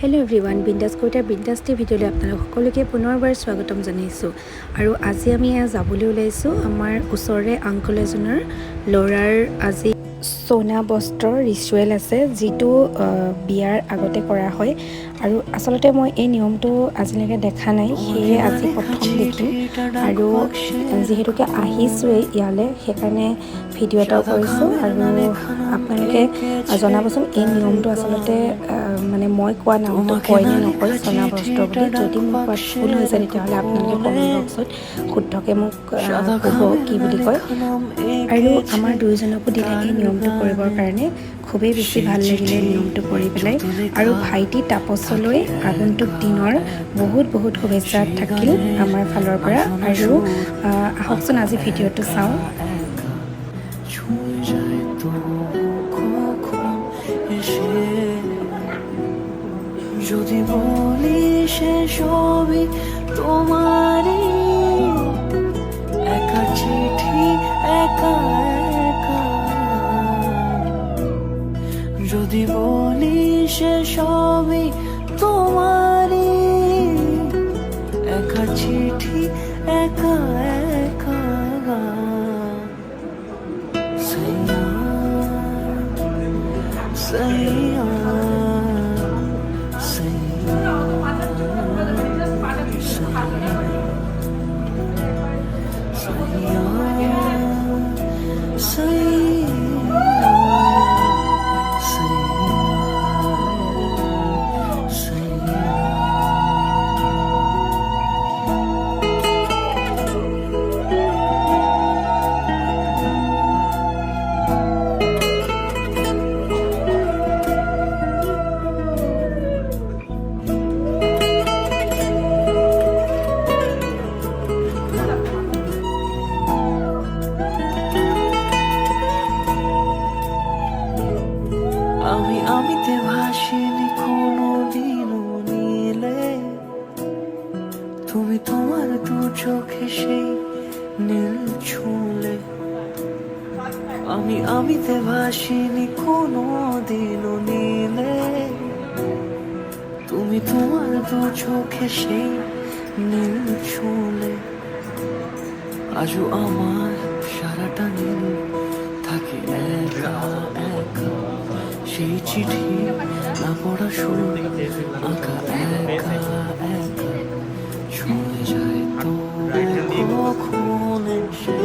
Hello' everyone, বিন্দাছ কবিতাৰ বিন্দাছ টি ভিডিঅ'লৈ আপোনালোক সকলোকে পুনৰবাৰ স্বাগতম জনাইছোঁ। আৰু আজি আমি যাবলৈ ওলাইছোঁ আমাৰ ওচৰৰে আংকল এজনৰ ল'ৰাৰ আজি সোণা বস্ত্ৰৰ ৰিচুৱেল আছে, যিটো বিয়াৰ আগতে কৰা হয়। আৰু আচলতে মই এই নিয়মটো আজিলৈকে দেখা নাই, সেয়ে আজি প্ৰথম দেখিম। আৰু যিহেতুকে আহিছোঁৱেই ইয়ালৈ, সেইকাৰণে ভিডিঅ' এটাও কৰিছোঁ। আৰু আপোনালোকে জনাবচোন এই নিয়মটো আচলতে মানে মই কোৱা নামটো কয় নে নকয় সোণা বস্ত্ৰ বুলি। যদি মোৰ কোৱাত ভুল হৈছে তেতিয়াহ'লে আপোনালোকে কমেণ্ট বক্সত শুদ্ধকৈ মোক ক'ব কি বুলি কয়। আৰু আমাৰ দুয়োজনকো দিলে এই নিয়মটো কৰিবৰ কাৰণে। খুবেই বেছি ভাল লাগিলে নিয়মটো কৰি পেলাই। আৰু ভাইটি তাপছলৈ আগন্তুক দিনৰ বহুত বহুত শুভেচ্ছা থাকিল আমাৰ ফালৰ পৰা। আৰু আহকচোন আজি ভিডিঅ'টো চাওঁ। যদি বলি সে সবই তোমারই, একা চিঠি একা একা। যদি বলি সে সবই তোমারই, একা চিঠি একা একা। সাইয়া সাইয়া আমিতে ভাসিনি কোনো দিনও নীলে, তুমি তোমার দু চোখে সেই নীল ছুঁলে। আমিতে ভাসিনি কোনো দিনও নীলে, তুমি তোমার দু চোখে সেই নীল ছুঁলে। আজও আমার সারাটা নীল থাকে একা একা, সেই চিঠি না পড়া সুর আঁকা একা একা। ছুঁয়ে যায় তো কখন সে,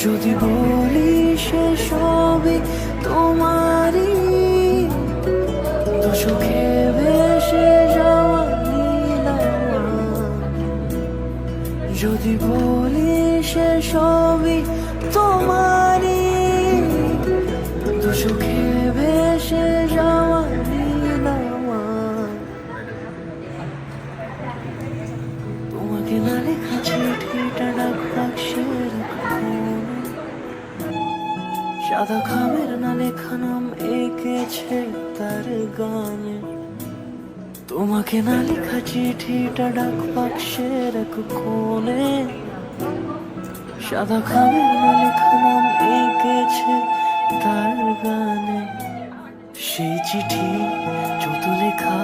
যদি বলি সে সবই তোমারই, দু চোখে ভেসে যাওয়া নীলা। যদি বলি সে সবই তোমারই, দু চোখে ভেসে যাওয়া নীলা। তোমাকে না লেখা চিঠিটা ডাক বাক্সের কোণে, সাদা খামের না লেখা নাম এঁকেছে তার গানে। তোমাকে না লেখা চিঠিটা ডাক বাক্সের কোণে, সাদা খামের না লেখা নাম এঁকেছে তার গানে। সেই চিঠি যত লেখা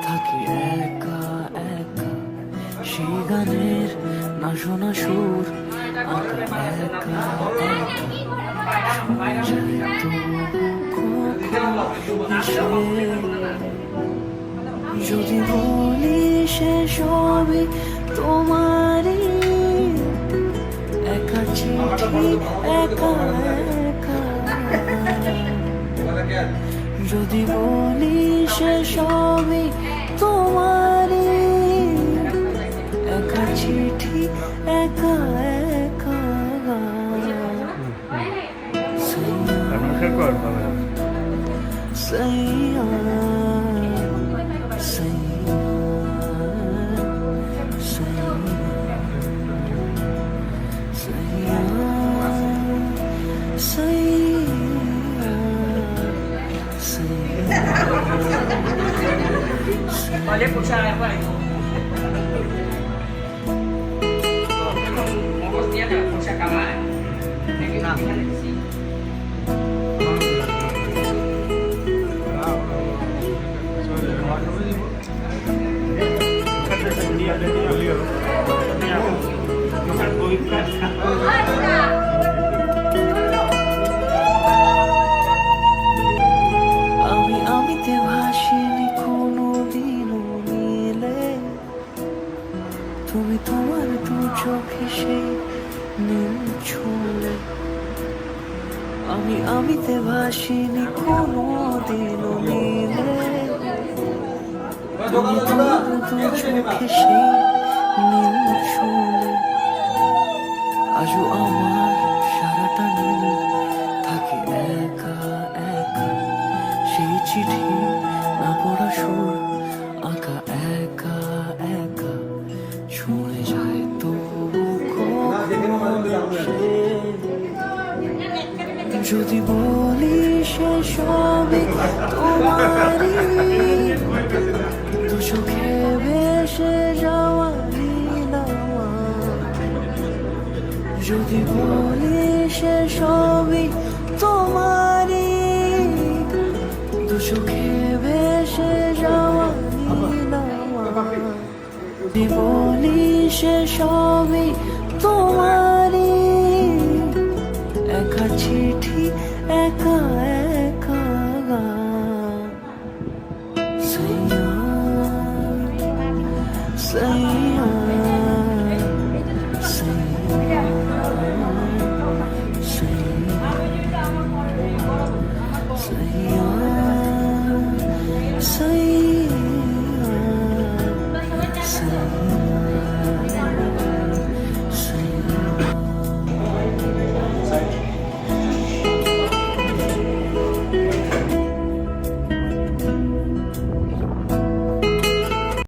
থাকে একা একা, সেই গানের না শোনা সুর আঁকা একা একা। যদি বলি সে সবই তোমারই, একা চিঠি একা একা। যদি বলি সে সবই তোমারই, একা চিঠি একা একা। সাইয়া সাইয়া সাইয়া সাইয়া সাইয়া। Olha, puxa a água aí. Não gostei dela, puxa a camada. Tem que dar uma assim. চোখে সেই নীল চলে আজও আমার সারাটা নীল থাকে একা একা সেই চিঠি না পড়া সুর আঁকা একা একা ছুঁয়ে যায় তো যদি বলি সে সবই তোমারই দু চোখে ভেসে যাওয়া নীলামা যদি বলি সে সবই তোমারই দু চোখে ভেসে যাওয়া নীলামা যদি বলি সে সবই তোমার